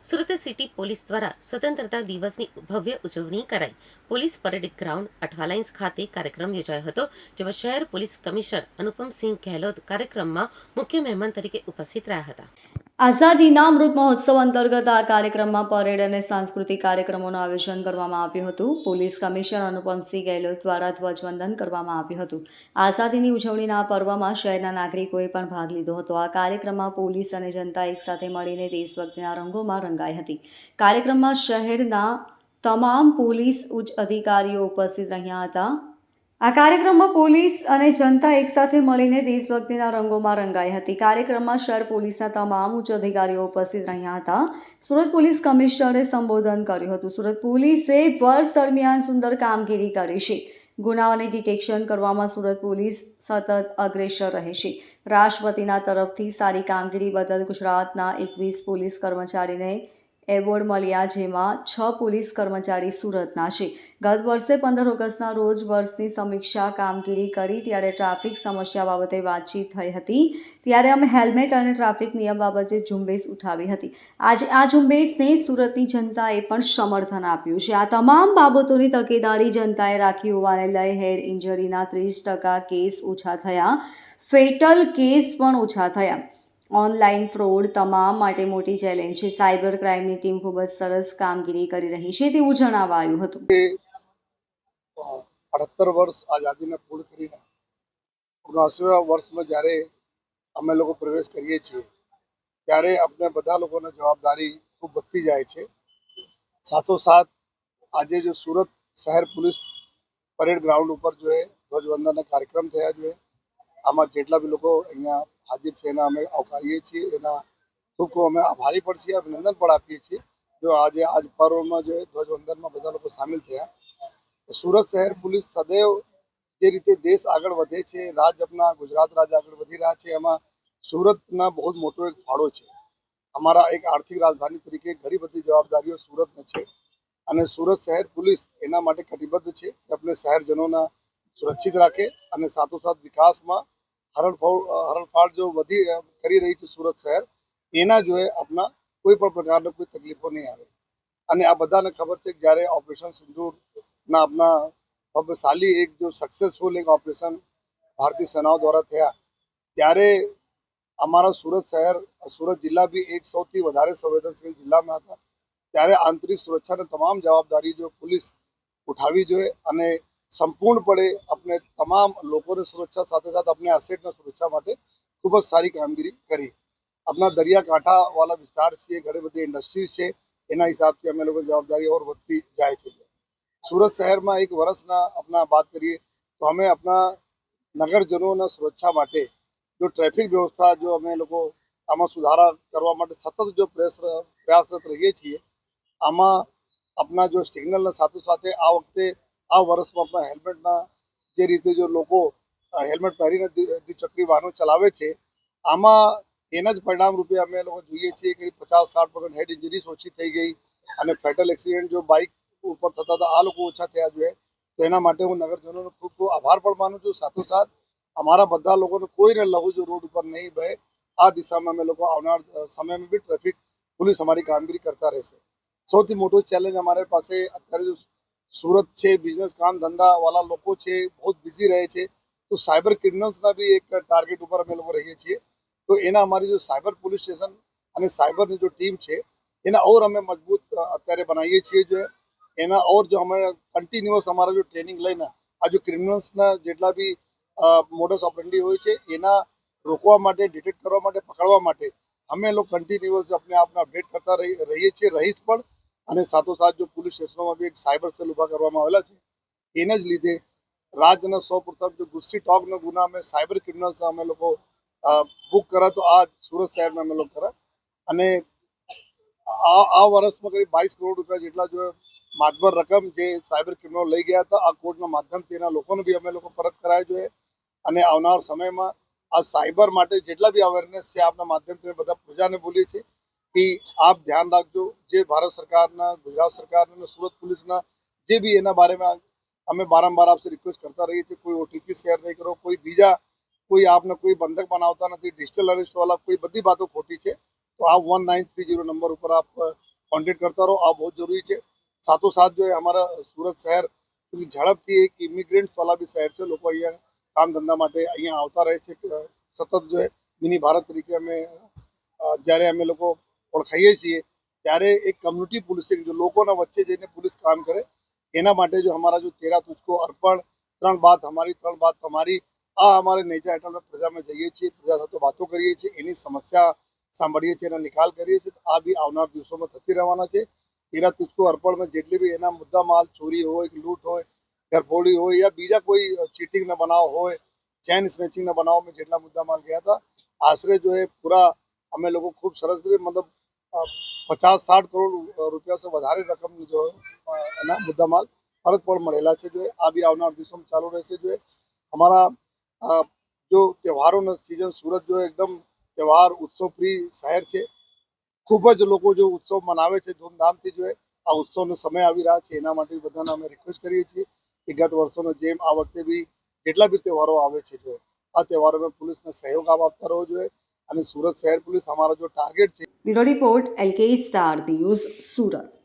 Surat city police દ્વારા સ્વતંત્રતા દિવસની ભવ્ય ઉજવણી કરાઈ. પોલીસ પરેડ ગ્રાઉન્ડ અઠવાલાઇન્સ ખાતે કાર્યક્રમ યોજાયો હતો, જેમાં શહેર પોલીસ કમિશનર અનુપમસિંહ ગહેલોત કાર્યક્રમમાં મુખ્ય મહેમાન તરીકે ઉપસ્થિત રહ્યા હતા. આઝાદીના અમૃત મહોત્સવ અંતર્ગત આ કાર્યક્રમમાં પરેડ અને સાંસ્કૃતિક કાર્યક્રમોનું આયોજન કરવામાં આવ્યું હતું. પોલીસ કમિશનર અનુપમસિંહ ગહેલોત દ્વારા ધ્વજવંદન કરવામાં આવ્યું હતું. આઝાદીની ઉજવણીના આ પર્વમાં શહેરના નાગરિકોએ પણ ભાગ લીધો હતો. આ કાર્યક્રમમાં પોલીસ અને જનતા એકસાથે મળીને દેશભક્તિના રંગોમાં રંગાઈ હતી. કાર્યક્રમમાં શહેરના તમામ પોલીસ ઉચ્ચ અધિકારીઓ ઉપસ્થિત રહ્યા હતા. આ કાર્યક્રમમાં પોલીસ અને જનતા એકસાથે મળીને દેશભક્તિના રંગોમાં રંગાઈ હતી. કાર્યક્રમમાં શહેર પોલીસના તમામ ઉચ્ચ અધિકારીઓ ઉપસ્થિત રહ્યા હતા. સુરત પોલીસ કમિશનરે સંબોધન કર્યું હતું. સુરત પોલીસે વર્ષ દરમિયાન સુંદર કામગીરી કરી છે. ગુનાઓને ડિટેક્શન કરવામાં સુરત પોલીસ સતત અગ્રેસર રહે છે. રાષ્ટ્રપતિના તરફથી સારી કામગીરી બદલ ગુજરાતના 21 પોલીસ કર્મચારીને એવોર્ડ મળ્યા, જેમાં 6 પોલીસ કર્મચારી સુરતના છે. ગત વર્ષે 15 ઓગસ્ટના રોજ વર્ષની સમીક્ષા કામગીરી કરી ત્યારે ટ્રાફિક સમસ્યા બાબતે વાતચીત થઈ હતી. ત્યારે અમે હેલ્મેટ અને ટ્રાફિક નિયમ બાબતે ઝુંબેશ ઉઠાવી હતી. આજે આ ઝુંબેશને સુરતની જનતાએ પણ સમર્થન આપ્યું છે. આ તમામ બાબતોની તકેદારી જનતાએ રાખી હોવાને લઈ હેડ ઇન્જરીના 30% કેસ ઓછા થયા, ફેટલ કેસ પણ ઓછા થયા. ઓનલાઈન ફ્રોડ તમામ માટે મોટી ચેલેન્જ છે. સાયબર ક્રાઇમની ટીમ ખૂબ જ સરસ કામગીરી કરી રહી છે તેવું જણાવાયું હતું. 78 વર્ષ આઝાદીને પૂર્ણ કરીને 79 વર્ષમાં જ્યારે અમે લોકો પ્રવેશ કરીએ છીએ ત્યારે આપણે બધા લોકોને જવાબદારી ખૂબ વધતી જાય છે. સાથોસાથ આજે જો સુરત શહેર પોલીસ પરેડ ગ્રાઉન્ડ ઉપર જો ધ્વજવંદનના કાર્યક્રમ થયા છે, આમાં જેટલા બી લોકો અહીંયા હાજર છે એના અમે આવકારીએ છીએ, એના ખૂબ ખૂબ અમે આભારી પણ છીએ, અભિનંદન પણ આપીએ છીએ. જો આજે આજ પર્વમાં જો ધ્વજવંદનમાં બધા લોકો સામેલ થયા. સુરત શહેર પોલીસ સદૈવ જે રીતે દેશ આગળ વધે છે, ગુજરાત રાજ્ય આગળ વધી રહ્યા છે, એમાં સુરતના બહુ જ મોટો એક ફાળો છે. અમારા એક આર્થિક રાજધાની તરીકે ઘણી બધી જવાબદારીઓ સુરતને છે અને સુરત શહેર પોલીસ એના માટે કટિબદ્ધ છે કે આપણે શહેરજનોના સુરક્ષિત રાખે અને સાથોસાથ વિકાસમાં હરણફાળ જો વધી કરી રહી છે સુરત શહેર, એના જો આપણા કોઈ પણ પ્રકારના કોઈ તકલીફો નહીં આવે. અને આ બધાને ખબર છે કે જ્યારે ઓપરેશન સિંદૂર ના अपना भव्यशाली एक जो सक्सेसफुल एक ऑपरेशन भारतीय सेनाओं द्वारा થયા ત્યારે અમારા સુરત જિલ્લા બી એક સૌથી વધારે સંવેદનશીલ જિલ્લામાં હતા. ત્યારે આંતરિક સુરક્ષાની તમામ જવાબદારી જો પોલીસ ઉઠાવી જોઈએ અને સંપૂર્ણપણે આપણે તમામ લોકોની સુરક્ષા સાથે સાથે આપણે એસેટના સુરક્ષા માટે ખૂબ જ સારી કામગીરી કરી. આપણા દરિયાકાંઠાવાળા વિસ્તાર છે, ઘણી બધી ઇન્ડસ્ટ્રીઝ છે, એના હિસાબથી અમે લોકો જવાબદારી ઓર વધતી જાય છે. सूरत शहर में एक वर्ष ना अपना बात करिए तो हमें अपना नगरजनों सुरक्षा माटे जो ट्रैफिक व्यवस्था जो हमें लोग आम सुधारा करवा माटे सतत जो प्रयासरत रहीए छीए. आमा अपना जो सिग्नल साथो साथे आ वखते आ वर्ष में अपना हेल्मेटना जे रीते जो लोग हेल्मेट पहरीने द्विचक्री वाहनों चलावे छे, आमा एना ज परिणाम रूपे अमे लोग જોઈએ છીએ કે 50-60% हेड इंजरीज ओછી થઈ ગઈ અને ફેટલ એક્સિડન્ટ जो बाइक ઉપર થતા હતા આ લોકો ઓછા થયા જોઈએ. તો એના માટે હું નગરજનોનો ખૂબ ખૂબ આભાર પણ માનું છું. સાથોસાથ અમારા બધા લોકોને કોઈને લહુ જો રોડ ઉપર નહીં બહે, આ દિશામાં અમે લોકો આવનાર સમયમાં બી ટ્રાફિક પોલીસ અમારી કામગીરી કરતા રહેશે. સૌથી મોટો ચેલેન્જ અમારી પાસે અત્યારે જો સુરત છે, બિઝનેસ કામ ધંધાવાળા લોકો છે, બહુ બિઝી રહે છે, તો સાયબર ક્રિમિનલ્સના બી એક ટાર્ગેટ ઉપર અમે લોકો રહીએ છીએ. તો એના અમારી જો સાયબર પોલીસ સ્ટેશન અને સાયબરની જો ટીમ છે એના ઓર અમે મજબૂત અત્યારે બનાવીએ છીએ. જો એના और जो हमारा कंटिन्यूअस हमारा जो ट्रेनिंग લઈને આ जो ક્રિમિનલ્સના જેટલા બી મોડસ ઓપરેન્ડી હોય છે એના રોકવા માટે, ડિટેક્ટ કરવા માટે, પકડવા માટે અમે લોકો કન્ટિન્યુઅસ આપણે આપને અપડેટ કરતા રહીએ છીએ, રહીશ પણ. અને સાથોસાથ જો પોલીસ સ્ટેશનોમાં બી એક સાયબર સેલ ઊભા કરવામાં આવેલા છે. એને જ લીધે રાજ્યના સૌપ્રથમ જો ગુસ્સી ટોકના ગુના અમે સાયબર ક્રિમિનલ્સ અમે લોકો બુક કરા તો આ સુરત શહેરમાં અમે લોકો કરા. અને આ વર્ષમાં કરીબ 22 કરોડ રૂપિયા જેટલા જો માતબર રકમ જે સાયબર ક્રિમિનલ લઈ ગયા હતા આ કોર્ટના માધ્યમથી એના લોકોને બી અમે લોકો પરત કરાવી જોઈએ. અને આવનાર સમયમાં આ સાયબર માટે જેટલા બી અવેરનેસ છે આપના માધ્યમથી બધા પ્રજાને બોલીએ છીએ કે આપ ધ્યાન રાખજો. જે ભારત સરકારના, ગુજરાત સરકારના અને સુરત પોલીસના જે બી એના બારેમાં અમે બારંબાર આપसे રિક્વેસ્ટ કરતા રહીએ છીએ, કોઈ ઓટીપી શેર નહીં કરો, કોઈ બીજા કોઈ આપને કોઈ બંધક બનાવતા નથી, ડિજિટલ અરેસ્ટ વાળા કોઈ બધી બાતો ખોટી છે. તો આપ 1930 નંબર ઉપર આપ कॉन्टेक्ट करता रहो। आप बहुत जरूरी है। साथों साथ जो है हमारा सूरत शहर झड़पथी एक इमिग्रेंट्स वाला भी शहर है। लोग अँ काम धंधा માટે અહીંયા આવતા રહે છે। સતત જો મિની ભારત તરીકે અમે જ્યારે અમે લોકો ઓળખાઈએ છીએ ત્યારે એક કમ્યુનિટી પોલીસિંગ જો લોકોના વચ્ચે જઈને પોલીસ કામ કરે એના માટે જો અમારા જો તેરા તુझको અર્પણ ત્રણ બાત હમારી ત્રણ બાત તમારી આ અમારે નેજા હેઠળ પ્રજામાં જઈએ છીએ, પ્રજા સાથે વાતો કરીએ છીએ, એની સમસ્યા સાંભળીએ છીએ, એનો નિકાલ કરીએ છીએ। આ બી આવનાર દિવસોમાં થતી રહેવાના છે। તેરા તુझको અર્પણમાં જેટલી બી એના મુદ્દા માલ ચોરી હોય, લૂંટ હોય, ઘરફોડી હોય या બીજા કોઈ ચીટિંગના બનાવ હોય, ચેન સ્નેચિંગના બનાવમાં જેટલા મુદ્દા માલ ગયા હતા આશરે જો है पूरा અમે લોકો ખૂબ સરસ રીતે मतलब 50-60 કરોડ રૂપિયા से વધારે રકમ जो એના મુદ્દા માલ પરત પણ મળેલા છે। जो આ બી આવનાર દિવસોમાં ચાલુ રહેશે। जो हमारा जो તહેવારોનો सीजन सूरत जो एकदम त्यौहार उत्सव प्रिय शहर છે। ખૂબ જ લોકો જો ઉત્સવ મનાવે છે ધૂમધામથી। જો આ ઉત્સવનો સમય આવી રહ્યા છે એના માટે બધાને અમે રિક્વેસ્ટ કરીએ છીએ કે ગત વર્ષોનો જેમ આ વખતે બી જેટલા બી તહેવારો આવે છે જો આ તહેવારોમાં પોલીસને સહયોગ આપતા રહેવો જોઈએ અને સુરત શહેર પોલીસ અમારો જો ટાર્ગેટ છે। Bureau report LK star news Surat.